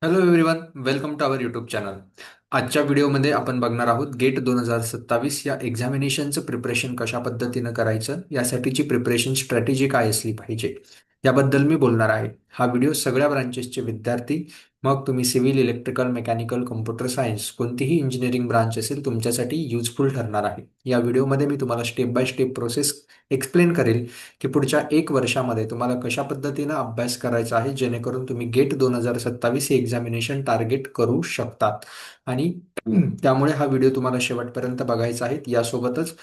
Hello everyone, welcome to our YouTube channel. आजच्या व्हिडिओमध्ये आपण बघणार आहोत गेट 2027 या एक्झामिनेशनचं प्रिपरेशन कशा पद्धतीनं करायचं, यासाठीची प्रिपरेशन स्ट्रॅटेजी काय असली पाहिजे याबद्दल मी बोलणार आहे. हा व्हिडिओ सगळ्या ब्रांचेसचे विद्यार्थी, मग तुम्ही civil, electrical, mechanical, computer science कोणतीही इंजिनिअरिंग ब्रांच असेल तुमच्यासाठी युजफुल ठरणार आहे. या व्हिडिओमध्ये मी तुम्हाला step by step process explain करेल की पुढच्या एक वर्षामध्ये तुम्हाला कशा पद्धतीनं अभ्यास करायचा आहे, जेणेकरून तुम्ही गेट 2027 हे एक्झामिनेशन टार्गेट करू शकतात. आणि त्यामुळे हा व्हिडिओ तुम्हाला शेवटपर्यंत बघायचा आहे. यासोबतच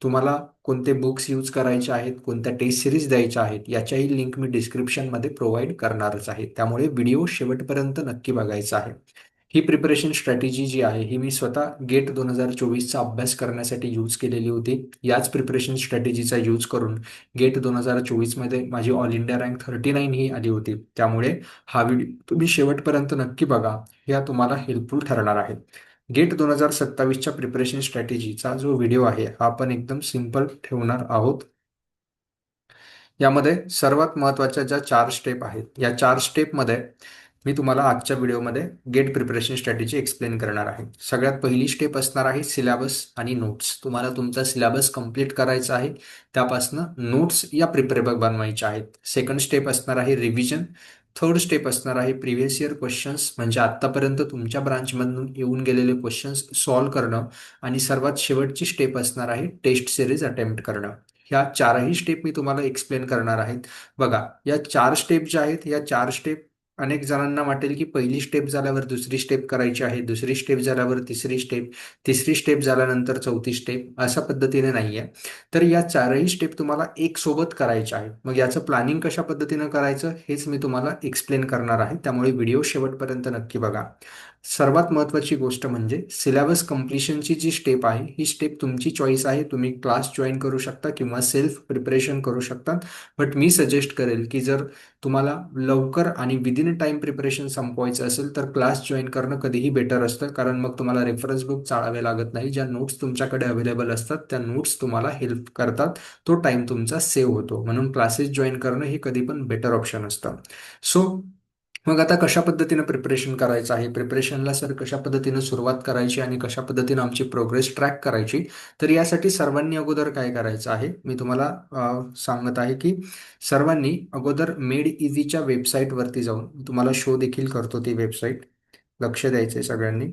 तुम्हाला कोणते बुक्स यूज करायचे आहेत, कोणत्या टेस्ट सिरीज द्यायच्या आहेत, याच्याही लिंक मी डिस्क्रिप्शनमध्ये प्रोव्हाइड करणारच आहे. त्यामुळे व्हिडिओ शेवटपर्यंत नक्की बघायचा आहे. ही प्रिपरेशन स्ट्रॅटेजी जी आहे ही मी स्वतः गेट 2024चा अभ्यास करण्यासाठी यूज केलेली होती. याच प्रिपरेशन स्ट्रॅटेजीचा यूज करून गेट 2024मध्ये माझी ऑल इंडिया रँक 39 ही आली होती. त्यामुळे हा व्हिडिओ तुम्ही शेवटपर्यंत नक्की बघा, या तुम्हाला हेल्पफुल ठरणार आहे. गेट 2027च्या प्रिपरेशन स्ट्रॅटेजीचा जो व्हिडिओ आहे हा आपण एकदम सिंपल ठेवणार आहोत. यामध्ये सर्वात महत्त्वाच्या ज्या 4 स्टेप आहेत, या 4 स्टेपमध्ये मी तुम्हाला आजच्या व्हिडिओमध्ये गेट प्रिपरेशन स्ट्रॅटेजी एक्सप्लेन करणार आहे. सगळ्यात पहिली स्टेप असणार आहे सिलेबस आणि नोट्स. तुम्हाला तुमचा सिलेबस कंप्लीट करायचा आहे, त्यापासनं नोट्स या प्रिपेरेबल बनवायच्या आहेत. सेकंड स्टेप असणार आहे रिव्हिजन. थर्ड स्टेप असणार आहे प्रिव्हियस इयर क्वेश्चन्स, म्हणजे आत्तापर्यंत तुमच्या ब्रांचमधून येऊन गेलेले क्वेश्चन्स सॉल्व्ह करणं. आणि सर्वात शेवटची स्टेप असणार आहे टेस्ट सिरीज अटेम्प्ट करणं. ह्या चारही स्टेप मी तुम्हाला एक्सप्लेन करणार आहेत. बघा, या 4 स्टेप ज्या आहेत, या 4 स्टेप अनेक जणांना वाटेल की पहिली स्टेप झाल्यावर दुसरी स्टेप करायची आहे, दुसरी स्टेप झाल्यावर तिसरी स्टेप, तिसरी स्टेप झाल्यानंतर चौथी स्टेप, अशा पद्धतीने नाहीये. तर या चारही स्टेप तुम्हाला एक सोबत करायच्या आहेत. मग याचं प्लॅनिंग कशा पद्धतीनं करायचं हेच मी तुम्हाला एक्सप्लेन करणार आहे. त्यामुळे व्हिडिओ शेवटपर्यंत नक्की बघा. सर्वात महत्त्वाची गोष्ट म्हणजे सिलेबस कम्प्लिशनची जी स्टेप आहे, ही स्टेप तुमची चॉईस आहे. तुम्ही क्लास जॉईन करू शकता किंवा सेल्फ प्रिपरेशन करू शकता. बट मी सजेस्ट करेल की जर तुम्हाला लवकर आणि विदिन टाइम प्रिपरेशन संपवायचं असेल तर क्लास जॉईन करणं कधीही बेटर असतं, कारण मग तुम्हाला रेफरन्स बुक चाळावे लागत नाही. ज्या नोट्स तुमच्याकडे अवेलेबल असतात त्या नोट्स तुम्हाला हेल्प करतात. तो टाइम तुमचा सेव्ह होतो, म्हणून क्लासेस जॉईन करणं हे कधी पण बेटर ऑप्शन असतं. सो मग आता कशा पद्धतीनं प्रिपरेशन करायचं आहे, प्रिपरेशनला सर कशा पद्धतीनं सुरुवात करायची आणि कशा पद्धतीनं आमची प्रोग्रेस ट्रॅक करायची, तर यासाठी सर्वांनी अगोदर काय करायचं आहे मी तुम्हाला सांगत आहे की सर्वांनी अगोदर मेड इझीच्या वेबसाईटवरती जाऊन, तुम्हाला शो देखील करतो ती वेबसाईट, लक्ष द्यायचं आहे सगळ्यांनी.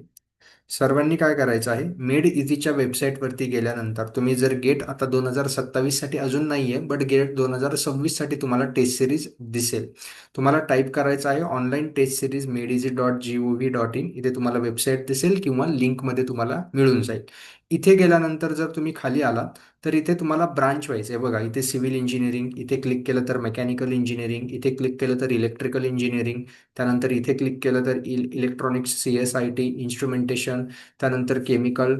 सर्वांनी काय करायचं आहे, मेड इझीच्या वेबसाईटवरती गेल्यानंतर तुम्ही जर गेट आता 2027 साठी अजून नाहीये, बट गेट 2026 साठी तुम्हाला टेस्ट सिरीज दिसेल. तुम्हाला टाईप करायचं आहे ऑनलाईन टेस्ट सिरीज medizy.gov.in. इथे तुम्हाला वेबसाईट दिसेल किंवा लिंकमध्ये तुम्हाला मिळून जाईल. इथे गेल्यानंतर जर तुम्ही खाली आलात तर इथे तुम्हाला ब्रांच वाईज आहे. बघा, इथे सिव्हिल इंजिनिअरिंग, इथे क्लिक केलं तर मेकॅनिकल इंजिनिअरिंग, इथे क्लिक केलं तर इलेक्ट्रिकल इंजिनिअरिंग, त्यानंतर इथे क्लिक केलं तर इलेक्ट्रॉनिक्स, CSIT, इन्स्ट्रुमेंटेशन, त्यानंतर केमिकल,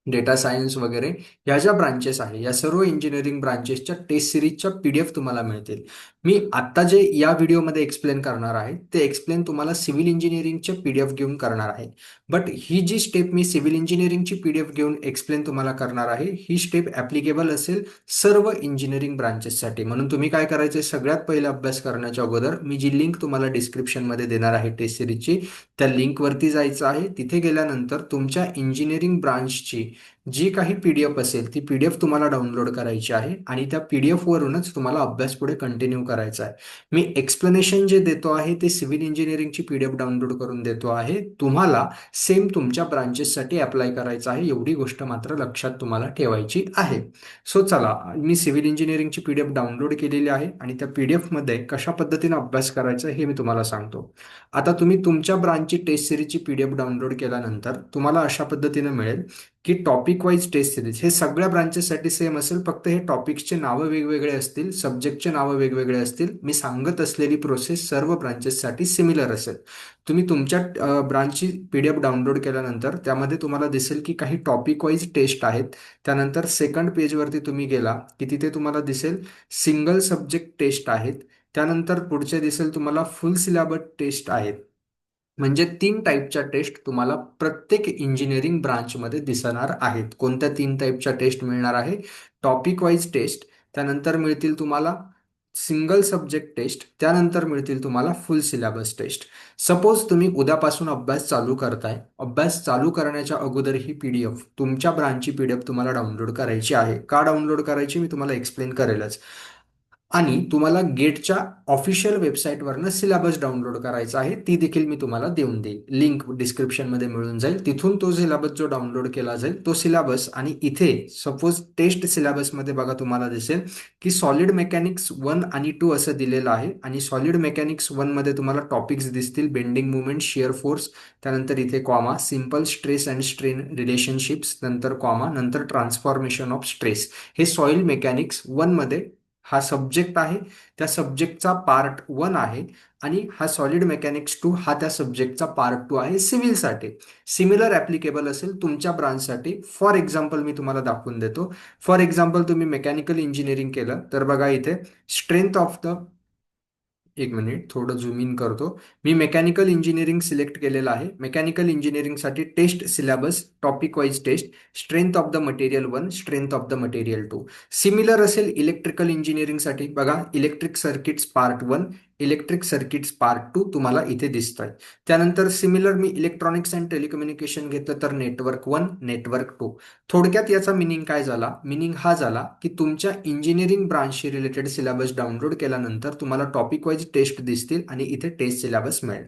डेटा सायन्स वगैरे, ह्या ज्या ब्रांचेस आहे या सर्व इंजिनिअरिंग ब्रांचेसच्या टेस्ट सिरीजच्या PDF तुम्हाला मिळतील. मी आत्ता जे या व्हिडिओमध्ये एक्सप्लेन करणार आहे ते एक्सप्लेन तुम्हाला सिव्हिल इंजिनिअरिंगचे PDF घेऊन करणार आहे. बट ही जी स्टेप मी सिव्हिल इंजिनिअरिंगची PDF घेऊन एक्सप्लेन तुम्हाला करणार आहे, ही स्टेप ॲप्लिकेबल असेल सर्व इंजिनिअरिंग ब्रांचेससाठी. म्हणून तुम्ही काय करायचे, सगळ्यात पहिला अभ्यास करण्याच्या अगोदर मी जी लिंक तुम्हाला डिस्क्रिप्शनमध्ये देणार आहे टेस्ट सिरीजची, त्या लिंकवरती जायचं आहे. तिथे गेल्यानंतर तुमच्या इंजिनिअरिंग ब्रांचची जी काही PDF असेल ती PDF तुम्हाला डाउनलोड करायची आहे आणि त्या PDF वरूनच तुम्हाला अभ्यास पुढे कंटिन्यू करायचा आहे. मी एक्सप्लेनेशन जे देतो आहे ते सिव्हिल इंजिनिअरिंगची PDF डाउनलोड करून देतो आहे. तुम्हाला सेम तुमच्या ब्रांचेससाठी अप्लाय करायचं आहे, एवढी गोष्ट मात्र लक्षात तुम्हाला ठेवायची आहे. सो चला, मी सिव्हिल इंजिनिअरिंगची PDF डाउनलोड केलेली आहे आणि त्या PDF मध्ये कशा पद्धतीने अभ्यास करायचा हे मी तुम्हाला सांगतो. आता तुम्ही तुमच्या ब्रांचची टेस्ट सिरीजची PDF डाउनलोड केल्यानंतर तुम्हाला अशा पद्धतीने मिळेल की टॉपिक वाईज टेस्ट सिरीज हे सगळ्या ब्रांचेससाठी सेम असेल, फक्त हे टॉपिक्सचे नावं वेगवेगळे असतील, सब्जेक्टचे नावं वेगवेगळे असतील. मी सांगत असलेली प्रोसेस सर्व ब्रांचेससाठी सिमिलर असेल. तुम्ही तुमच्या ब्रांचची PDF डाउनलोड केल्यानंतर त्यामध्ये तुम्हाला दिसेल की काही टॉपिक वाईज टेस्ट आहेत. त्यानंतर सेकंड पेजवरती तुम्ही गेला की तिथे तुम्हाला दिसेल सिंगल सब्जेक्ट टेस्ट आहेत. त्यानंतर पुढचे दिसेल तुम्हाला फुल सिलेबस टेस्ट आहेत. म्हणजे 3 टाईपच्या टेस्ट तुम्हाला प्रत्येक इंजिनिअरिंग ब्रांचमध्ये दिसणार आहेत. कोणत्या 3 टाईपच्या टेस्ट मिळणार आहे, टॉपिक वाईज टेस्ट, त्यानंतर मिळतील तुम्हाला सिंगल सब्जेक्ट टेस्ट, त्यानंतर मिळतील तुम्हाला फुल सिलेबस टेस्ट. सपोज तुम्ही उद्यापासून अभ्यास चालू करताय, अभ्यास चालू करण्याच्या अगोदर ही पीडीएफ, तुमच्या ब्रांचची पीडीएफ तुम्हाला डाउनलोड करायची आहे. का डाउनलोड करायची मी तुम्हाला एक्सप्लेन करेलच. आणि तुम्हाला गेटच्या ऑफिशियल वेबसाईटवरनं सिलेबस डाउनलोड करायचा आहे, ती देखील मी तुम्हाला देऊन देईल. लिंक डिस्क्रिप्शनमध्ये मिळून जाईल. तिथून तो सिलेबस जो डाउनलोड केला जाईल तो सिलेबस, आणि इथे सपोज टेस्ट सिलेबसमध्ये बघा तुम्हाला दिसेल की सॉलिड मेकॅनिक्स 1 आणि 2 असं दिलेलं आहे. आणि सॉलिड मेकॅनिक्स 1 मध्ये तुम्हाला टॉपिक्स दिसतील बेंडिंग मुवमेंट, शिअर फोर्स, त्यानंतर इथे comma, simple stress and strain relationships, नंतर कॉमा, नंतर ट्रान्सफॉर्मेशन ऑफ स्ट्रेस. हे सॉइल मेकॅनिक्स 1 मध्ये हा सब्जेक्ट आहे, त्या सब्जेक्टचा पार्ट 1 आहे. आणि हा सॉलिड मेकॅनिक्स 2 हा त्या सब्जेक्टचा पार्ट 2 आहे सिव्हिलसाठी. सिमिलर ॲप्लिकेबल असेल तुमच्या ब्रांचसाठी. फॉर एक्झाम्पल मी तुम्हाला दाखवून देतो. फॉर एक्झाम्पल तुम्ही मेकॅनिकल इंजिनिअरिंग केलं तर बघा इथे स्ट्रेंथ ऑफ द, एक मिनिट थोडं झूम इन करतो. मी मेकॅनिकल इंजिनिअरिंग सिलेक्ट केलेलं आहे. मेकॅनिकल इंजिनिअरिंगसाठी test syllabus, topic wise test, strength of the material 1, strength of the material 2. Similar असेल इलेक्ट्रिकल इंजिनिअरिंगसाठी, बघा electric circuits part 1, electric circuits part 2 तुम्हाला इथे दिसत आहे. त्यानंतर सिमिलर मी इलेक्ट्रॉनिक्स अँड टेलिकम्युनिकेशन घेतलं तर नेटवर्क 1, नेटवर्क 2. थोडक्यात याचा मिनिंग काय झाला? मिनिंग हा झाला की तुमच्या इंजिनिअरिंग ब्रांचशी रिलेटेड सिलेबस डाउनलोड केल्यानंतर तुम्हाला टॉपिक वाईज टेस्ट दिसतील आणि इथे टेस्ट सिलेबस मिळेल.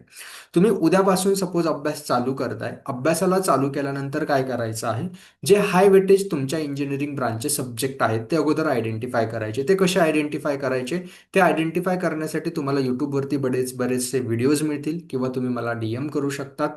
तुम्ही उद्यापासून सपोज अभ्यास चालू करताय, अभ्यासाला चालू केल्यानंतर काय करायचं आहे, जे हाय वेटेज तुमच्या इंजिनिअरिंग ब्रांचचे सब्जेक्ट आहेत ते अगोदर आयडेंटिफाय करायचे. ते कसे आयडेंटिफाय करायचे? ते आयडेंटिफाय करण्यासाठी तुम्हाला युट्यूबवरती बरेचसे व्हिडिओज मिळतील, किंवा तुम्ही मला डीएम करू शकतात.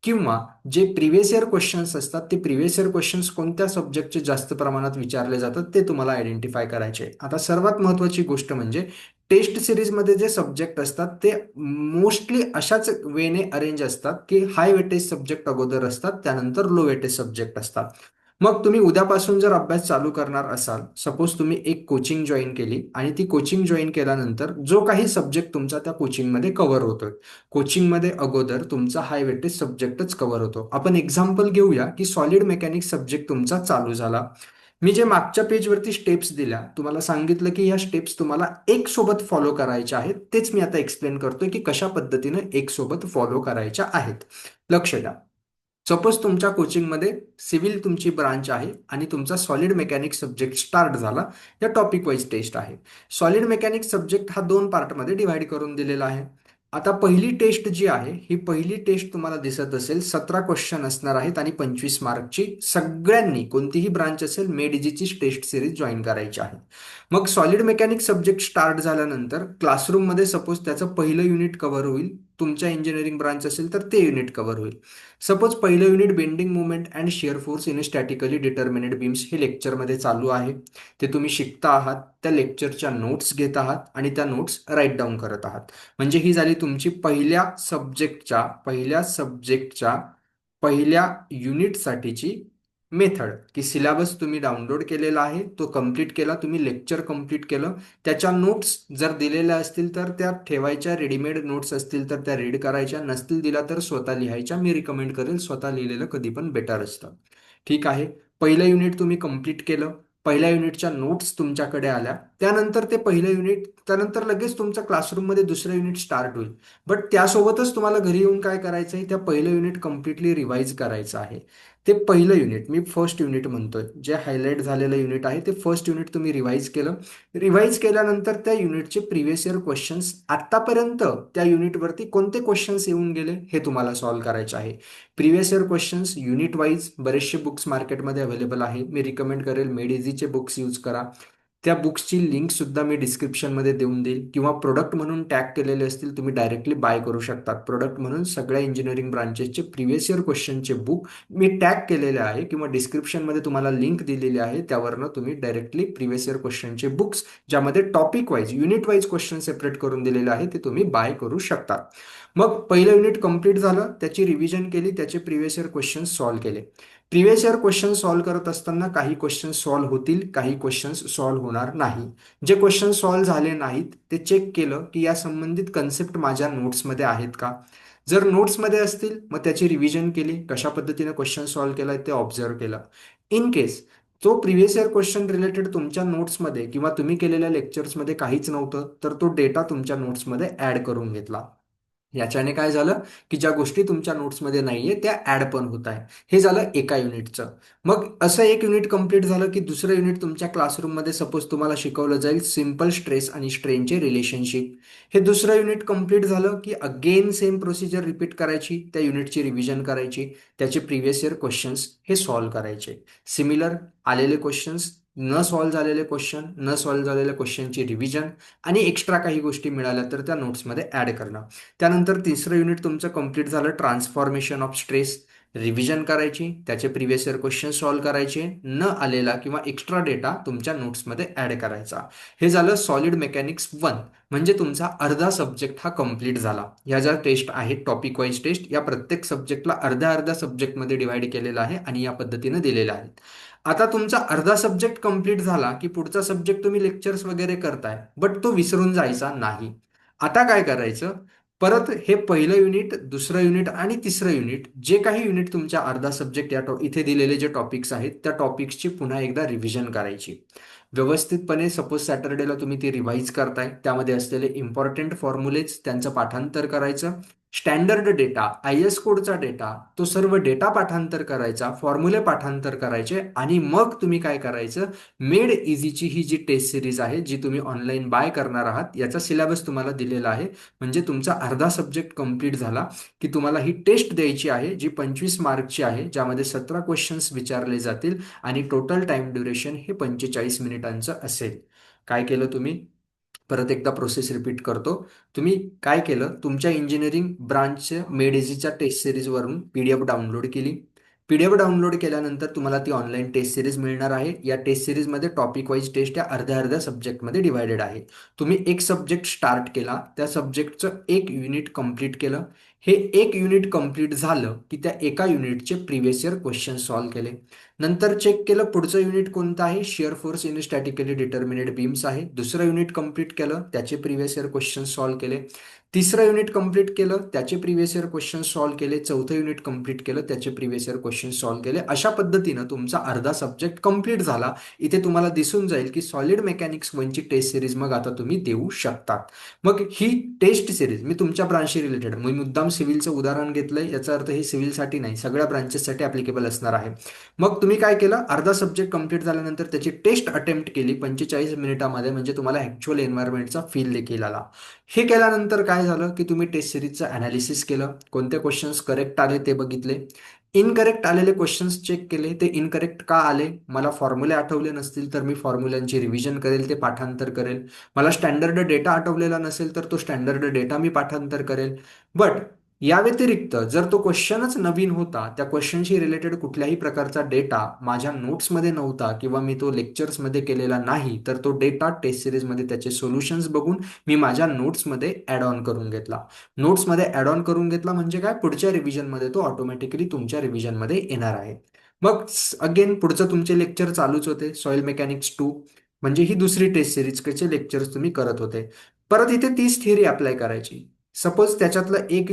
किंवा जे प्रिव्हियस इयर क्वेश्चन्स असतात, ते प्रिव्हियस इयर क्वेश्चन्स कोणत्या सब्जेक्टचे जास्त प्रमाणात विचारले जातात ते तुम्हाला आयडेंटिफाय करायचे. आता सर्वात महत्त्वाची गोष्ट म्हणजे टेस्ट सिरीजमध्ये जे सब्जेक्ट असतात ते मोस्टली अशाच वेने अरेंज असतात की हाय वेटेज सब्जेक्ट अगोदर असतात, त्यानंतर लो वेटेज सब्जेक्ट असतात. मग तुम्ही उद्यापासून जर अभ्यास चालू करणार असाल, सपोज तुम्ही एक कोचिंग जॉईन केली आणि ती कोचिंग जॉईन केल्यानंतर जो काही सब्जेक्ट तुमचा त्या कोचिंगमध्ये कव्हर होतोय, कोचिंगमध्ये अगोदर तुमचा हाय वेटेज सब्जेक्टच कव्हर होतो. आपण एक्झाम्पल घेऊया की सॉलिड मेकॅनिक्स सब्जेक्ट तुमचा चालू झाला. मी जे मागच्या पेजवरती स्टेप्स दिल्या, तुम्हाला सांगितलं की या स्टेप्स तुम्हाला एक सोबत फॉलो करायच्या आहेत, तेच मी आता एक्सप्लेन करतोय की कशा पद्धतीनं एक सोबत फॉलो करायच्या आहेत. लक्ष द्या. सपोज तुमच्या कोचिंगमध्ये सिव्हिल तुमची ब्रांच आहे आणि तुमचा सॉलिड मेकॅनिक्स सब्जेक्ट स्टार्ट झाला. या टॉपिक वाईज टेस्ट आहे. सॉलिड मेकॅनिक्स सब्जेक्ट हा 2 पार्टमध्ये डिव्हाइड करून दिलेला आहे. आता पहिली टेस्ट जी आहे, ही पहिली टेस्ट तुम्हाला दिसत असेल 17 क्वेश्चन असणार आहेत आणि 25 मार्कची. सगळ्यांनी कोणतीही ब्रांच असेल मेडिजीची टेस्ट सिरीज जॉईन करायची आहे. मग सॉलिड मेकॅनिक्स सब्जेक्ट स्टार्ट झाल्यानंतर क्लासरूममध्ये सपोज त्याचं पहिलं युनिट कव्हर होईल. तुमच्या इंजिनिअरिंग ब्रांच असेल तर ते युनिट कव्हर होईल. सपोज पहिलं unit bending moment and shear force in statically determinate beams हे लेक्चरमध्ये चालू आहे. ते तुम्ही शिकता आहात, त्या लेक्चरच्या नोट्स घेत आहात आणि त्या नोट्स राईट डाऊन करत आहात. म्हणजे ही झाली तुमची पहिल्या सब्जेक्टच्या पहिल्या युनिटसाठीची मेथड, की सिलेबस तुम्ही डाउनलोड केलेला आहे, तो कंप्लीट केला, तुम्ही लेक्चर कंप्लीट केलं, त्याच्या नोट्स जर दिलेल्या असतील तर त्या ठेवायच्या, रेडीमेड नोट्स असतील तर त्या रीड करायच्या, नसतील दिला तर स्वतः लिहायच्या. मी रिकमेंड करेल, स्वतः लिहिलेलं कधी पण बेटर असतं. ठीक आहे. पहिलं युनिट तुम्ही कंप्लीट केलं, पहिल्या युनिटच्या नोट्स तुमच्याकडे आल्या, त्यानंतर ते पहिलं युनिट, त्यानंतर लगेच तुमच्या क्लासरूममध्ये दुसरं युनिट स्टार्ट होईल. बट त्यासोबतच तुम्हाला घरी येऊन काय करायचं आहे, त्या पहिलं युनिट कम्प्लिटली रिवाईज करायचं आहे. ते पहिलं युनिट, मी फर्स्ट युनिट म्हणतोय, जे हायलाईट झालेलं युनिट आहे ते फर्स्ट युनिट तुम्ही रिवाईज केलं. रिवाईज केल्यानंतर त्या युनिटचे प्रिव्हियस इयर क्वेश्चन्स, आतापर्यंत त्या युनिटवरती कोणते क्वेश्चन्स येऊन गेले हे तुम्हाला सॉल्व्ह करायचे आहे. Previous year questions unit wise बरेचसे बुक्स मार्केटमध्ये अवेलेबल आहे. मी रिकमेंड करेल मेड इझीचे बुक्स यूज करा. त्या बुक्सची लिंक सुद्धा मी डिस्क्रिप्शनमध्ये देऊन देईल, किंवा प्रोडक्ट म्हणून टॅग केलेले असतील तुम्ही डायरेक्टली बाय करू शकतात. प्रोडक्ट म्हणून सगळ्या इंजिनिअरिंग ब्रांचेसचे प्रिव्हियस इयर क्वेश्चनचे बुक मी टॅग केलेले आहे, किंवा डिस्क्रिप्शनमध्ये तुम्हाला लिंक दिलेली आहे, त्यावरनं तुम्ही डायरेक्टली प्रिव्हियस इयर क्वेश्चनचे बुक्स, ज्यामध्ये topic wise unit wise question separate करून दिलेले आहे, ते तुम्ही बाय करू शकता. मग पहिलं युनिट कंप्लीट झालं, त्याची रिव्हिजन केली, त्याचे प्रिव्हियस इयर क्वेश्चन सॉल्व्ह केले. प्रिव्हियस इयर क्वेश्चन सॉल्व्ह करत असताना काही क्वेश्चन सॉल्व्ह होतील, काही क्वेश्चन्स सॉल्व्ह होणार नाही. जे क्वेश्चन सॉल्व्ह झाले नाहीत ते चेक केलं की या संबंधित कन्सेप्ट माझ्या नोट्समध्ये आहेत का. जर नोट्समध्ये असतील मग त्याची रिव्हिजन केली, कशा पद्धतीने क्वेश्चन सॉल्व्ह केलाय ते ऑब्झर्व केलं. इन केस जो प्रिव्हियस इयर क्वेश्चन रिलेटेड तुमच्या नोट्समध्ये किंवा तुम्ही केलेल्या लेक्चर्समध्ये काहीच नव्हतं, तर तो डेटा तुमच्या नोट्समध्ये ऍड करून घेतला. याच्याने काय झालं की ज्या गोष्टी तुमच्या नोट्समध्ये नाहीये त्या ऍड पण होत आहे. हे झालं एका युनिटचं. मग असं एक युनिट कंप्लीट झालं की दुसरं युनिट तुमच्या क्लासरूममध्ये सपोज तुम्हाला शिकवलं जाईल सिम्पल स्ट्रेस आणि स्ट्रेनचे रिलेशनशिप. हे दुसरं युनिट कंप्लीट झालं की अगेन सेम प्रोसिजर रिपीट करायची, त्या युनिटची रिव्हिजन करायची, त्याचे प्रिव्हियस इयर क्वेश्चन्स हे सॉल्व्ह करायचे. सिमिलर आलेले क्वेश्चन्स, न सॉल्व्ह झालेले क्वेश्चन, न सॉल्व्ह झालेल्या क्वेश्चनची रिव्हिजन आणि एक्स्ट्रा काही गोष्टी मिळाल्या तर त्या नोट्समध्ये ऍड करणं. त्यानंतर तिसरं युनिट तुमचं कंप्लीट झालं ट्रान्सफॉर्मेशन ऑफ स्ट्रेस. रिव्हिजन करायची, त्याचे प्रिव्हियस इयर क्वेश्चन सॉल्व्ह करायचे, न आलेला किंवा एक्स्ट्रा डेटा तुमच्या नोट्समध्ये ऍड करायचा. हे झालं सॉलिड मेकॅनिक्स 1. म्हणजे तुमचा अर्धा सब्जेक्ट हा कंप्लीट झाला. या ज्या टेस्ट आहेत टॉपिक वाईज टेस्ट, या प्रत्येक सब्जेक्टला अर्ध्या अर्ध्या सब्जेक्टमध्ये डिवाइड केलेला आहे आणि या पद्धतीने दिलेल्या आहेत. आता तुमचा अर्धा सब्जेक्ट कंप्लीट झाला की पुढचा सब्जेक्ट तुम्ही लेक्चर्स वगैरे करताय, बट तो विसरून जायचा नाही. आता काय करायचं, परत हे पहिलं युनिट, दुसरं युनिट आणि तिसरं युनिट, जे काही युनिट तुमच्या अर्धा सब्जेक्ट इथे दिलेले जे टॉपिक्स आहेत त्या टॉपिक्सची पुन्हा एकदा रिव्हिजन करायची व्यवस्थितपणे. सपोज सॅटर्डेला तुम्ही ती रिवाईज करताय, त्यामध्ये असलेले इम्पॉर्टंट फॉर्म्युलेज त्यांचं पाठांतर करायचं. स्टँडर्ड डेटा, आय एस कोडचा डेटा, तो सर्व डेटा पाठांतर करायचा, फॉर्म्युले पाठांतर करायचे आणि मग तुम्ही काय करायचं, मेड इझीची ही जी टेस्ट सिरीज आहे जी तुम्ही ऑनलाईन बाय करणार आहात, याचा सिलेबस तुम्हाला दिलेला आहे. म्हणजे तुमचा अर्धा सब्जेक्ट कंप्लीट झाला की तुम्हाला ही टेस्ट द्यायची आहे जी 25 मार्कची आहे, ज्यामध्ये 17 क्वेश्चन्स विचारले जातील आणि टोटल टाइम ड्युरेशन हे 45 मिनिटांचं असेल. काय केलं तुम्ही, परत एकदा प्रोसेस रिपीट करतो. तुम्ही काय केलं, तुमच्या इंजिनिअरिंग ब्रांचच्या मेडेझीच्या टेस्ट सिरीजवरून पीडीएफ डाउनलोड केली. पीडीएफ डाउनलोड केल्यानंतर तुम्हाला ती ऑनलाईन टेस्ट सिरीज मिळणार आहे. या टेस्ट सिरीजमध्ये टॉपिक वाईज टेस्ट या अर्ध्या अर्ध्या सब्जेक्टमध्ये डिवायडेड आहे. तुम्ही एक सब्जेक्ट स्टार्ट केला, त्या सब्जेक्टचं एक युनिट कंप्लीट केलं. हे एक युनिट कंप्लीट झालं की त्या एका युनिटचे प्रिव्हियस इयर क्वेश्चन सॉल्व्ह केले. नंतर चेक केलं पुढचं युनिट कोणतं आहे, shear force in statically determinate beams आहे. दुसरं युनिट कंप्लीट केलं, त्याचे प्रिव्हियस इयर क्वेश्चन सॉल्व्ह केले. तिसरं युनिट कंप्लीट केलं, त्याचे प्रिव्हियस इयर क्वेश्चन सॉल्व्ह केले. चौथं युनिट कंप्लीट केलं, त्याचे प्रिव्हियस इयर क्वेश्चन सॉल्व्ह केले. अशा पद्धतीनं तुमचा अर्धा सब्जेक्ट कंप्लीट झाला. इथे तुम्हाला दिसून जाईल की सॉलिड मेकॅनिक्स 1ची टेस्ट सिरीज मग आता तुम्ही देऊ शकतात. मग ही टेस्ट सिरीज मी तुमच्या ब्रांचशी रिलेटेड, मी मुद्दाम सिव्हिलचं उदाहरण घेतलंय, याचा अर्थ हे सिव्हिलसाठी नाही, सगळ्या ब्रांचेससाठी ऍप्लिकेबल असणार आहे. मग तुम्ही काय केलं, अर्धा सब्जेक्ट कंप्लीट झाल्यानंतर त्याची टेस्ट अटेम्प्ट केली 45 मिनिटामध्ये, म्हणजे तुम्हाला ऍक्च्युअल एन्व्हायरमेंटचा फील देखील आला. हे केल्यानंतर काय झालं की तुम्ही टेस्ट सिरीजचं अनालिसिस केलं, कोणते क्वेश्चन्स करेक्ट आले ते बघितले, इनकरेक्ट आलेले क्वेश्चन्स चेक केले, ते इनकरेक्ट का आले, मला फॉर्म्युले आठवले नसतील तर मी फॉर्म्युलांची रिव्हिजन करेल, ते पाठांतर करेल, मला स्टँडर्ड डेटा आठवलेला नसेल तर तो स्टँडर्ड डेटा मी पाठांतर करेल. बट या व्यतिरिक्त जर तो क्वेश्चनच नवीन होता, त्या क्वेश्चनशी रिलेटेड कुठल्याही प्रकारचा डेटा माझ्या नोट्समध्ये नव्हता किंवा मी तो लेक्चर्समध्ये केलेला नाही, तर तो डेटा टेस्ट सिरीजमध्ये त्याचे सोल्युशन्स बघून मी माझ्या नोट्समध्ये ॲड ऑन करून घेतला. नोट्समध्ये ॲड ऑन करून घेतला म्हणजे काय, पुढच्या रिव्हिजनमध्ये तो ऑटोमॅटिकली तुमच्या रिव्हिजनमध्ये येणार आहे. मग अगेन पुढचं तुमचे लेक्चर चालूच होते, सॉइल मेकॅनिक्स 2, म्हणजे ही दुसरी टेस्ट सिरीजचे लेक्चर्स तुम्ही करत होते. परत इथे तीच थिअरी अप्लाय करायची. सपोज त्याच्यातलं एक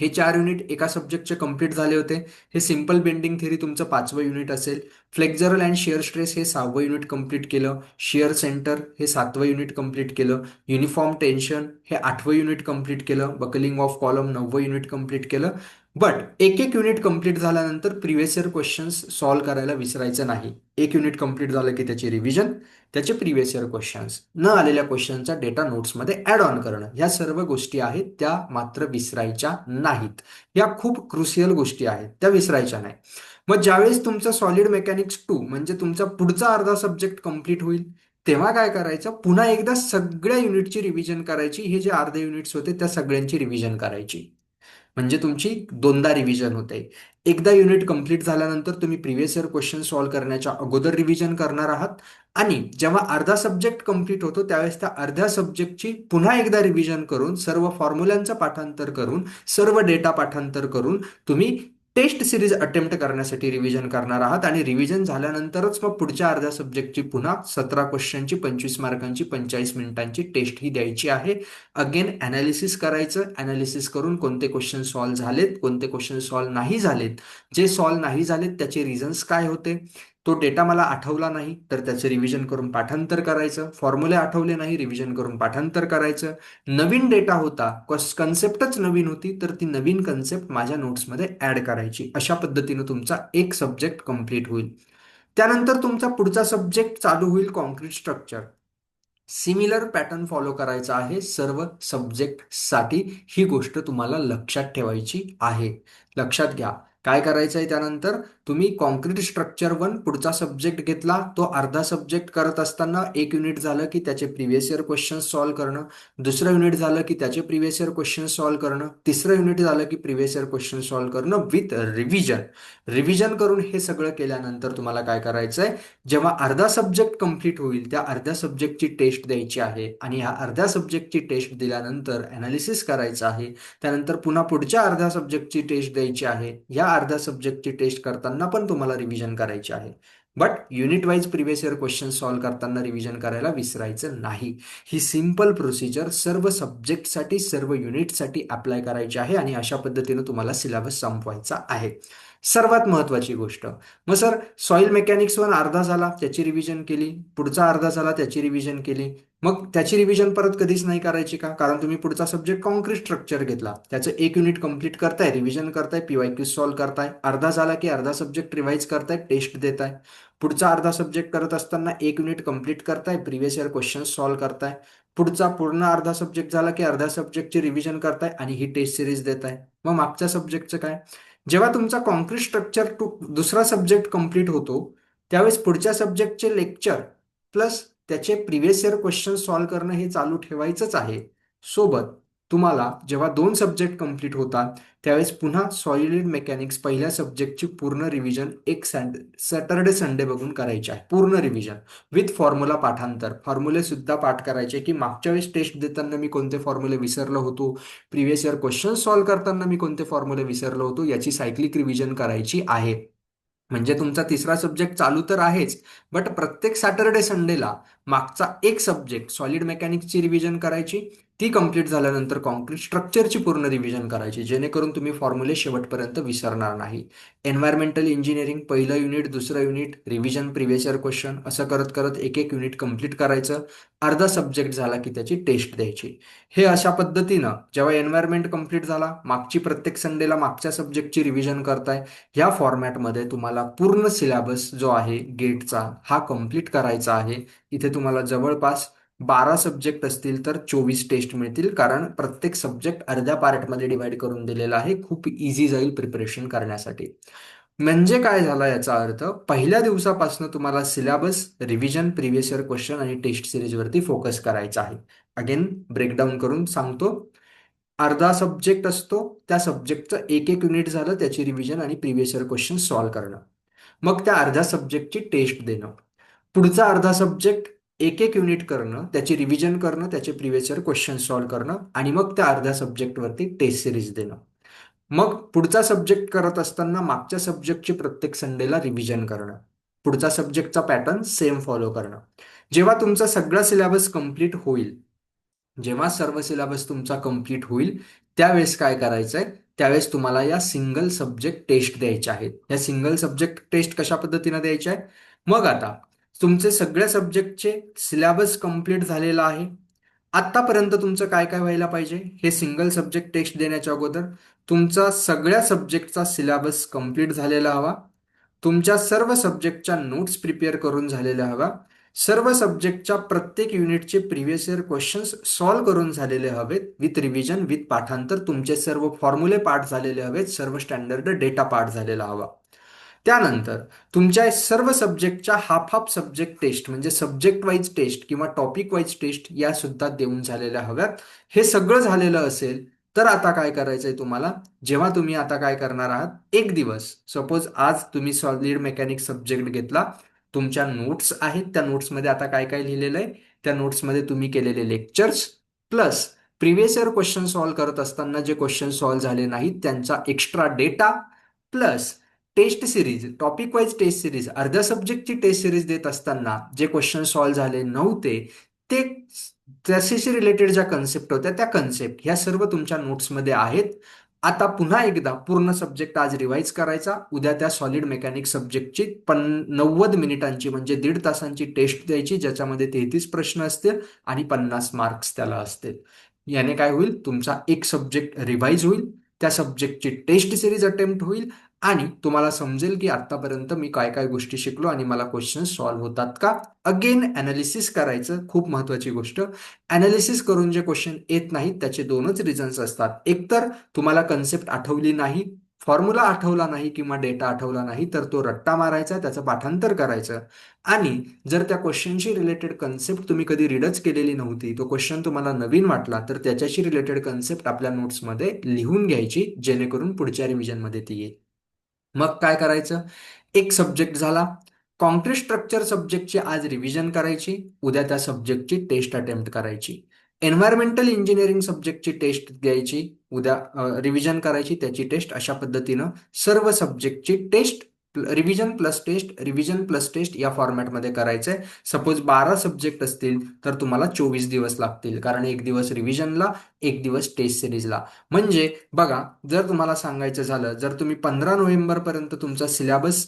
हे 4 युनिट एका सब्जेक्टचे कंप्लीट झाले होते. हे सिंपल बेंडिंग थिअरी तुमचं 5वं युनिट असेल. फ्लेक्झरल अँड शिअर स्ट्रेस हे 6वं युनिट कंप्लीट केलं. शिअर सेंटर हे 7वं युनिट कंप्लीट केलं. युनिफॉर्म टेन्शन हे 8वं युनिट कंप्लीट केलं. बकलिंग ऑफ कॉलम 9वं युनिट कंप्लीट केलं. बट एक एक युनिट कंप्लीट झाल्यानंतर प्रिव्हियस इयर क्वेश्चन्स सॉल्व्ह करायला विसरायचं नाही. एक युनिट कंप्लीट झालं की त्याची रिव्हिजन, त्याचे प्रिव्हियस इयर क्वेश्चन्स, न आलेल्या क्वेश्चनचा डेटा नोट्समध्ये ऍड ऑन करणं, ह्या सर्व गोष्टी आहेत त्या मात्र विसरायच्या नाहीत. या खूप क्रुशियल गोष्टी आहेत, त्या विसरायच्या नाही. मग ज्यावेळेस तुमचा सॉलिड मेकॅनिक्स 2 म्हणजे तुमचा पुढचा अर्धा सब्जेक्ट कंप्लीट होईल, तेव्हा काय करायचं, पुन्हा एकदा सगळ्या युनिटची रिव्हिजन करायची. हे जे अर्धे युनिट्स होते त्या सगळ्यांची रिव्हिजन करायची. म्हणजे तुमची दोनदा रिव्हिजन होते. एकदा युनिट कंप्लीट झाल्यानंतर तुम्ही प्रिव्हियस इयर क्वेश्चन सॉल्व्ह करण्याच्या अगोदर रिव्हिजन करणार आहात आणि जेव्हा अर्धा सब्जेक्ट कंप्लीट होतो त्यावेळेस त्या अर्ध्या सब्जेक्टची पुन्हा एकदा रिव्हिजन करून, सर्व फॉर्म्युलांचं पाठांतर करून, सर्व डेटा पाठांतर करून तुम्ही टेस्ट सिरीज अटेम्प्ट करण्यासाठी रिव्हिजन करणार आहात. आणि रिव्हिजन झाल्यानंतरच मग पुढच्या अर्ध्या सब्जेक्टची पुन्हा 17 क्वेश्चनची 25 मार्कांची 45 मिनिटांची टेस्ट ही द्यायची आहे. अगेन अनालिसिस करायचं, अनालिसिस करून कोणते क्वेश्चन सॉल्व्ह झालेत, कोणते क्वेश्चन सॉल्व्ह नाही झालेत, जे सॉल्व्ह नाही झालेत त्याचे रिझन्स काय होते, तो डेटा मला आठवला नाही तर त्याचं रिव्हिजन करून पाठांतर करायचं, फॉर्म्युले आठवले नाही रिव्हिजन करून पाठांतर करायचं, नवीन डेटा होता, कन्सेप्टच नवीन होती तर ती नवीन कन्सेप्ट माझ्या नोट्समध्ये ऍड करायची. अशा पद्धतीनं तुमचा एक सब्जेक्ट कंप्लीट होईल. त्यानंतर तुमचा पुढचा सब्जेक्ट चालू होईल concrete structure. Similar pattern follow करायचा आहे सर्व सब्जेक्टसाठी. ही गोष्ट तुम्हाला लक्षात ठेवायची आहे. लक्षात घ्या. काय करायचं आहे त्यानंतर, तुम्ही कॉन्क्रीट स्ट्रक्चर वन पुढचा सब्जेक्ट घेतला, तो अर्धा सब्जेक्ट करत असताना एक युनिट झालं की त्याचे प्रिव्हियस इयर क्वेश्चन सॉल्व्ह करणं, दुसरं युनिट झालं की त्याचे प्रिव्हियस इयर क्वेश्चन सॉल्व्ह करणं, तिसरं युनिट झालं की प्रिव्हियस इयर क्वेश्चन सॉल्व्ह करणं विथ रिव्हिजन. रिव्हिजन करून हे सगळं केल्यानंतर तुम्हाला काय करायचंय, जेव्हा अर्धा सब्जेक्ट कंप्लीट होईल त्या अर्ध्या सब्जेक्टची टेस्ट द्यायची आहे आणि ह्या अर्ध्या सब्जेक्टची टेस्ट दिल्यानंतर अनालिसिस करायचं आहे. त्यानंतर पुन्हा पुढच्या अर्ध्या सब्जेक्टची टेस्ट द्यायची आहे. या अर्ध्या सब्जेक्टची टेस्ट करताना पण तुम्हाला रिव्हिजन करायची आहे. But unit wise previous year question solve करताना रिव्हिजन करायला विसरायचं नाही. ही सिंपल प्रोसिजर सर्व सब्जेक्टसाठी सर्व युनिटसाठी अप्लाय करायची आहे आणि अशा पद्धतीनं तुम्हाला सिलेबस संपवायचा आहे. सर्वात महत्वाची गोष्ट, मग सर सॉइल मेकॅनिक्स वन अर्धा झाला त्याची रिव्हिजन केली, पुढचा अर्धा झाला त्याची रिव्हिजन केली, मग त्याची रिव्हिजन परत कधीच नाही करायची का? कारण तुम्ही पुढचा सब्जेक्ट कॉन्क्रीट स्ट्रक्चर घेतला, त्याचं एक युनिट कंप्लीट करताय, रिव्हिजन करताय, पीवायक्यू सॉल्व्ह करताय, अर्धा झाला की अर्धा सब्जेक्ट रिवाइज करताय, टेस्ट देताय, पुढचा अर्धा सब्जेक्ट करत असताना एक युनिट कंप्लीट करताय, प्रिव्हियस इयर क्वेश्चन सॉल्व्ह करताय, पुढचा पूर्ण अर्धा सब्जेक्ट झाला की अर्ध्या सब्जेक्टची रिव्हिजन करताय आणि ही टेस्ट सिरीज देताय. मग मागच्या सब्जेक्टचं काय? जेव्हा तुमचा कॉन्क्रीट स्ट्रक्चर टू दुसरा सब्जेक्ट कंप्लीट होतो त्यावेळेस पुढच्या सब्जेक्टचे लेक्चर प्लस त्याचे प्रिव्हियस इयर क्वेश्चन सॉल्व्ह करणं हे चालू ठेवायचंच आहे. सोबत तुम्हाला जेव्हा दोन सब्जेक्ट कंप्लीट होतात त्यावेळेस पुन्हा सॉलिड मेकॅनिक्स पहिल्या सब्जेक्टची पूर्ण रिव्हिजन एक सॅटर्डे संडे बघून करायची आहे. पूर्ण रिव्हिजन विथ फॉर्म्युला पाठांतर, फॉर्म्युले सुद्धा पाठ करायचे की मागच्या वेळेस टेस्ट देताना मी कोणते फॉर्म्युले विसरलो होतो, प्रिव्हियस इयर क्वेश्चन सॉल्व्ह करताना मी कोणते फॉर्म्युले विसरलो होतो, याची सायक्लिक रिव्हिजन करायची आहे. म्हणजे तुमचा तिसरा सब्जेक्ट चालू तर आहेच, बट प्रत्येक सॅटर्डे संडेला मागचा एक सब्जेक्ट सॉलिड मेकॅनिक्सची रिव्हिजन करायची, ती कंप्लीट झाल्यानंतर कॉन्क्रीट स्ट्रक्चरची पूर्ण रिव्हिजन करायची, जेणेकरून तुम्ही फॉर्म्युले शेवटपर्यंत विसरणार नाही. एन्व्हायरमेंटल इंजिनिअरिंग पहिलं युनिट, दुसरं unit, revision, previous year question असं करत करत एक एक युनिट कंप्लीट करायचं. अर्धा सब्जेक्ट झाला की त्याची टेस्ट द्यायची. हे अशा पद्धतीनं जेव्हा एन्व्हायरमेंट कंप्लीट झाला, मागची प्रत्येक संडेला मागच्या सब्जेक्टची रिव्हिजन करताय, ह्या फॉर्मॅटमध्ये तुम्हाला पूर्ण सिलेबस जो आहे गेटचा हा कंप्लीट करायचा आहे. इथे तुम्हाला जवळपास 12 सब्जेक्ट असतील तर 24 टेस्ट मिळतील, कारण प्रत्येक सब्जेक्ट अर्ध्या पार्टमध्ये डिवाइड करून दिलेला आहे. खूप इझी जाईल प्रिपरेशन करण्यासाठी. म्हणजे काय झाला याचा अर्थ, पहिल्या दिवसापासून तुम्हाला syllabus, revision, previous year question आणि टेस्ट सिरीजवरती फोकस करायचा आहे. अगेन ब्रेकडाऊन करून सांगतो. अर्धा सब्जेक्ट असतो, त्या सब्जेक्टचं एक एक युनिट झालं त्याची रिव्हिजन आणि प्रिव्हियस इयर क्वेश्चन सॉल्व्ह करणं, मग त्या अर्ध्या सब्जेक्टची टेस्ट देणं, पुढचा अर्धा सब्जेक्ट एक एक युनिट करणं, त्याची रिव्हिजन करणं, त्याचे प्रिव्हियस इयर क्वेश्चन सॉल्व्ह करणं आणि मग त्या अर्ध्या सब्जेक्टवरती टेस्ट सिरीज देणं. मग पुढचा सब्जेक्ट करत असताना मागच्या सब्जेक्टची प्रत्येक संडेला रिव्हिजन करणं, पुढचा सब्जेक्टचा पॅटर्न सेम फॉलो करणं. जेव्हा तुमचा सगळा सिलेबस कंप्लीट होईल, जेव्हा सर्व सिलेबस तुमचा कंप्लीट होईल त्यावेळेस काय करायचंय, त्यावेळेस तुम्हाला या सिंगल सब्जेक्ट टेस्ट द्यायच्या आहेत. या सिंगल सब्जेक्ट टेस्ट कशा पद्धतीने द्यायच्या आहे, मग आता तुमचे सगळ्या सब्जेक्टचे सिलेबस कंप्लीट झालेला आहे. आतापर्यंत तुमचं काय काय व्हायला पाहिजे, हे सिंगल सब्जेक्ट टेस्ट देण्याच्या अगोदर तुमचा सगळ्या सब्जेक्टचा सिलेबस कंप्लीट झालेला हवा, तुमच्या सर्व सब्जेक्टच्या नोट्स प्रिपेअर करून झालेल्या हव्या, सर्व सब्जेक्टच्या प्रत्येक युनिटचे प्रिव्हियस इयर क्वेश्चन्स सॉल्व्ह करून झालेले हवेत विथ रिव्हिजन विथ पाठांतर, तुमचे सर्व फॉर्म्युले पाठ झालेले हवेत, सर्व स्टँडर्ड डेटा पाठ झालेला हवा. त्यानंतर तुमच्या सर्व सब्जेक्टच्या हाफ हाफ सब्जेक्ट टेस्ट म्हणजे सब्जेक्ट वाईज टेस्ट किंवा टॉपिक वाईज टेस्ट या सुद्धा देऊन झालेल्या हव्यात. हे सगळं झालेलं असेल तर आता काय करायचंय तुम्हाला, जेव्हा तुम्ही आता काय करणार आहात, एक दिवस सपोज आज तुम्ही सॉलिड मेकॅनिक्स सब्जेक्ट घेतला, तुमच्या नोट्स आहेत, त्या नोट्समध्ये आता काय काय लिहिलेलं आहे, त्या नोट्समध्ये तुम्ही केलेले lectures plus previous year question solve करत असताना जे क्वेश्चन सॉल्व्ह झाले नाहीत त्यांचा extra data plus test series, topic wise test series, अर्ध्या सब्जेक्टची टेस्ट सिरीज देत असताना जे क्वेश्चन सॉल्व्ह झाले नव्हते ते, त्याच्याशी रिलेटेड ज्या कन्सेप्ट होत्या त्या कन्सेप्ट ह्या सर्व तुमच्या नोट्समध्ये आहेत. आता पुन्हा एकदा पूर्ण सब्जेक्ट आज रिवाईज करायचा, उद्या त्या सॉलिड मेकॅनिक सब्जेक्टची 90 मिनिटांची म्हणजे 1.5 तासांची टेस्ट द्यायची, ज्याच्यामध्ये 33 प्रश्न असतील आणि 50 मार्क्स त्याला असतील. याने काय होईल, तुमचा एक सब्जेक्ट रिवाईज होईल, त्या सब्जेक्टची टेस्ट सिरीज अटेम्प्ट होईल आणि तुम्हाला समजेल की आतापर्यंत मी काय काय गोष्टी शिकलो आणि मला क्वेश्चन सॉल्व्ह होतात का. अगेन अनालिसिस करायचं, खूप महत्वाची गोष्ट. अनालिसिस करून जे क्वेश्चन येत नाहीत त्याचे दोनच रिझन्स असतात. एक तर तुम्हाला कन्सेप्ट आठवली नाही, फॉर्म्युला आठवला नाही किंवा डेटा आठवला नाही, तर तो रट्टा मारायचा, त्याचं पाठांतर करायचं. आणि जर त्या क्वेश्चनशी रिलेटेड कन्सेप्ट तुम्ही कधी रीडच केलेली नव्हती, तो क्वेश्चन तुम्हाला नवीन वाटला, तर त्याच्याशी रिलेटेड कन्सेप्ट आपल्या नोट्समध्ये लिहून घ्यायची, जेणेकरून पुढच्या रिव्हिजनमध्ये ती येईल. मग काय करायचं, एक सब्जेक्ट झाला. कॉन्क्रीट स्ट्रक्चर सब्जेक्टची आज रिव्हिजन करायची, उद्या त्या सब्जेक्टची टेस्ट अटेम्प्ट करायची. एन्व्हायरमेंटल इंजिनिअरिंग सब्जेक्टची टेस्ट द्यायची, उद्या रिव्हिजन करायची, त्याची टेस्ट. अशा पद्धतीनं सर्व सब्जेक्टची टेस्ट, रिव्हिजन प्लस टेस्ट या फॉर्मॅटमध्ये करायचंय. सपोज 12 सब्जेक्ट असतील तर तुम्हाला 24 दिवस लागतील, कारण एक दिवस रिव्हिजनला, एक दिवस टेस्ट सिरीजला. म्हणजे बघा, जर तुम्हाला सांगायचं झालं, जर तुम्ही 15 नोव्हेंबर पर्यंत तुमचा सिलेबस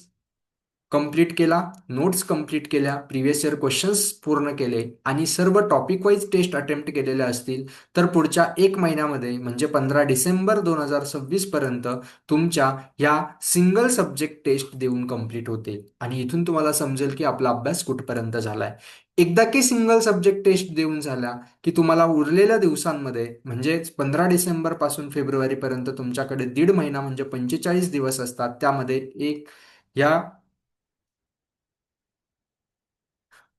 कंप्लीट केला, नोट्स कंप्लीट केल्या, प्रिव्हियस इयर क्वेश्चन्स पूर्ण केले आणि सर्व टॉपिक वाईज टेस्ट अटेम्प्ट केलेल्या असतील, तर पुढच्या एक महिन्यामध्ये म्हणजे 15 डिसेंबर 2026 पर्यंत तुमच्या ह्या सिंगल सब्जेक्ट टेस्ट देऊन कंप्लीट होते. आणि इथून तुम्हाला समजेल की आपला अभ्यास कुठपर्यंत झालाय. एकदा की सिंगल सब्जेक्ट टेस्ट देऊन झाला की तुम्हाला उरलेल्या दिवसांमध्ये म्हणजे 15 डिसेंबर पासून फेब्रुवारीपर्यंत तुमच्याकडे 1.5 महिना म्हणजे 45 दिवस असतात. त्यामध्ये एक या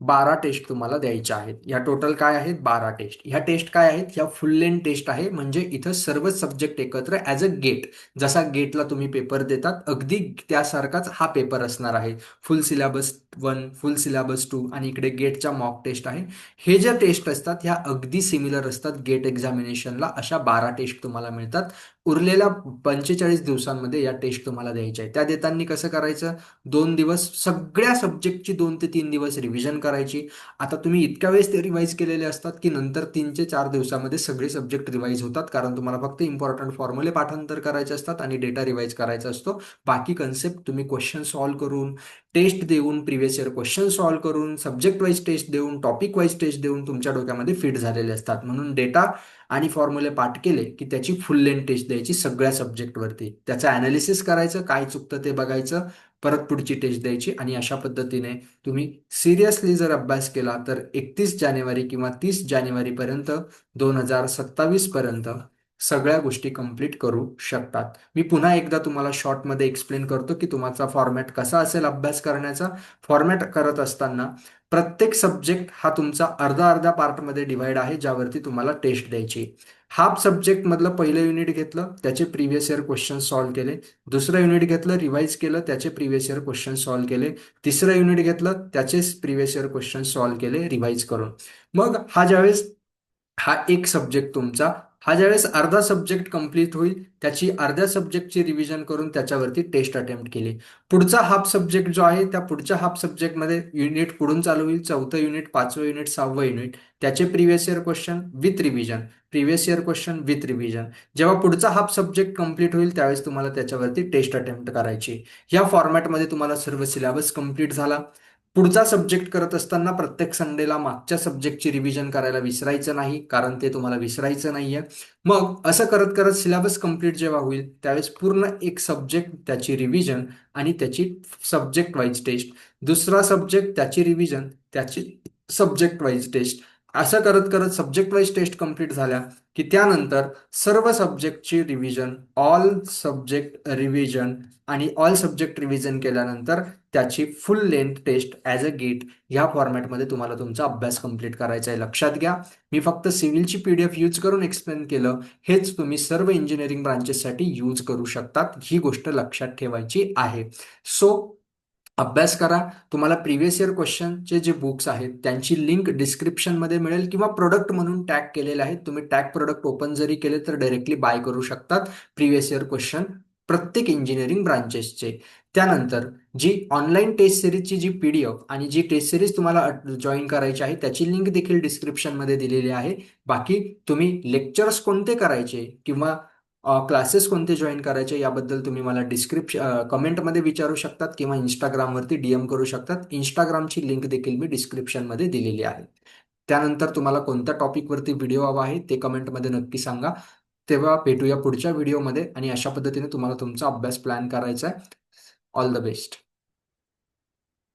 12 टेस्ट तुम्हाला द्यायच्या आहेत. या टोटल काय आहेत, 12 टेस्ट. ह्या टेस्ट काय आहेत, ह्या फुल लेंथ टेस्ट आहे. म्हणजे इथं सर्व सब्जेक्ट एकत्र ॲज अ गेट, जसा गेटला तुम्ही पेपर देतात अगदी त्यासारखाच हा पेपर असणार आहे. फुल सिलेबस 1, फुल सिलेबस 2 आणि इकडे गेटच्या मॉक टेस्ट आहे. हे ज्या टेस्ट असतात ह्या अगदी सिमिलर असतात गेट एक्झामिनेशनला. अशा 12 टेस्ट तुम्हाला मिळतात. उरलेल्या 45 दिवसांमध्ये या टेस्ट तुम्हाला द्यायच्या आहेत. त्या देताना कसं करायचं, 2 दिवस सगळ्या सब्जेक्टची 2 ते 3 दिवस रिव्हिजन करायची. आता तुम्ही इतक्या वेळेस ते रिवाईज केलेले असतात की नंतर 3 ते 4 दिवसामध्ये सगळे सब्जेक्ट रिवाईज होतात, कारण तुम्हाला फक्त इम्पॉर्टंट फॉर्म्युले पाठांतर करायचे असतात आणि डेटा रिवाईज करायचा असतो. बाकी कन्सेप्ट तुम्ही क्वेश्चन सॉल्व्ह करून, टेस्ट देऊन, प्रिव्हियस इयर क्वेश्चन सॉल्व्ह करून, सब्जेक्ट वाईज टेस्ट देऊन, टॉपिक वाईज टेस्ट देऊन तुमच्या डोक्यामध्ये फिट झालेले असतात. म्हणून डेटा आणि फॉर्म्युले पाठ केले की त्याची फुल लेंथ टेस्ट द्यायची सगळ्या सब्जेक्टवरती. त्याचं अनालिसिस करायचं, काय चुकतं ते बघायचं, परत पुढची टेस्ट द्यायची. आणि अशा पद्धतीने तुम्ही सिरियसली जर अभ्यास केला तर 31 जानेवारी किंवा 30 जानेवारीपर्यंत 2027 पर्यंत सगळ्या गोष्टी कंप्लीट करू शकतात. मी पुन्हा एकदा तुम्हाला शॉर्टमध्ये एक्सप्लेन करतो की तुमचा फॉर्मॅट कसा असेल अभ्यास करण्याचा. फॉर्मॅट करत असताना प्रत्येक सब्जेक्ट हा तुमचा अर्धा अर्धा पार्टमध्ये डिवाइड आहे, ज्यावरती तुम्हाला टेस्ट द्यायची. हाफ सब्जेक्ट मधलं पहिलं युनिट घेतलं, त्याचे प्रिव्हियस इयर क्वेश्चन सॉल्व्ह केले. दुसरं युनिट घेतलं, रिवाईज केलं, त्याचे प्रिव्हियस इयर क्वेश्चन सॉल्व्ह केले. तिसरं युनिट घेतलं, त्याचेच प्रिव्हियस इयर क्वेश्चन सॉल्व्ह केले रिवाईज करून. मग हा एक सब्जेक्ट तुमचा, हा ज्यावेळेस अर्धा सब्जेक्ट कंप्लीट होईल, त्याची अर्ध्या सब्जेक्टची रिव्हिजन करून त्याच्यावरती टेस्ट अटेम्प्ट केली. पुढचा हाफ सब्जेक्ट जो आहे, त्या पुढच्या हाफ सब्जेक्टमध्ये युनिट पुढून चालू होईल. 4थं युनिट, 5वं युनिट, 6वं युनिट, त्याचे previous year question with revision, previous year question with revision. जेव्हा पुढचा हाफ सब्जेक्ट कंप्लीट होईल त्यावेळेस तुम्हाला त्याच्यावरती टेस्ट अटेम्प्ट करायची. या फॉर्मॅटमध्ये तुम्हाला सर्व सिलेबस कंप्लीट झाला. पुढचा सब्जेक्ट करत असताना प्रत्येक संडेला मागच्या सब्जेक्टची रिव्हिजन करायला विसरायचं नाही, कारण ते तुम्हाला विसरायचं नाहीये. मग असं करत करत सिलेबस कंप्लीट जेव्हा होईल त्यावेळेस पूर्ण एक सब्जेक्ट त्याची रिव्हिजन आणि त्याची सब्जेक्ट वाईज टेस्ट, दुसरा सब्जेक्ट त्याची रिव्हिजन, त्याची सब्जेक्ट वाईज टेस्ट. असं करत करत सब्जेक्ट वाईज टेस्ट कंप्लीट झाल्या की त्यानंतर सर्व सब्जेक्टची रिव्हिजन, ऑल सब्जेक्ट रिव्हिजन आणि ऑल सब्जेक्ट रिव्हिजन केल्यानंतर त्याची full length test as a GATE ह्या फॉर्मॅटमध्ये तुम्हाला तुमचा अभ्यास कंप्लीट करायचा आहे. लक्षात घ्या, मी फक्त सिव्हिलची PDF यूज करून एक्सप्लेन केलं, हेच तुम्ही सर्व इंजिनिअरिंग ब्रांचेससाठी यूज करू शकतात. ही गोष्ट लक्षात ठेवायची आहे. सो अभ्यास करा. तुम्हाला प्रिव्हियस इयर क्वेश्चनचे जे बुक्स आहेत त्यांची लिंक डिस्क्रिप्शनमध्ये मिळेल किंवा प्रोडक्ट म्हणून टॅग केलेले आहेत. तुम्ही टॅग प्रोडक्ट ओपन जरी केले तर डायरेक्टली बाय करू शकतात प्रिव्हियस इयर क्वेश्चन प्रत्येक इंजिनिअरिंग ब्रांचेसचे. त्यानंतर जी ऑनलाईन टेस्ट सिरीजची जी PDF आणि जी टेस्ट सिरीज तुम्हाला जॉईन करायची आहे त्याची लिंक देखील डिस्क्रिप्शनमध्ये दिलेली आहे. बाकी तुम्ही लेक्चर्स कोणते करायचे किंवा क्लासेस कोणते जॉईन करायचे याबद्दल तुम्ही मला कमेंटमध्ये विचारू शकतात किंवा इंस्टाग्रामवरती DM करू शकतात. इंस्टाग्रामची लिंक देखील मी डिस्क्रिप्शनमध्ये दिलेली आहे. त्यानंतर तुम्हाला कोणत्या टॉपिकवरती व्हिडिओ हवा आहे ते कमेंटमध्ये नक्की सांगा. तेव्हा भेटूया पुढच्या व्हिडिओमध्ये आणि अशा पद्धतीने तुम्हाला तुमचा अभ्यास प्लॅन करायचा आहे. All the best.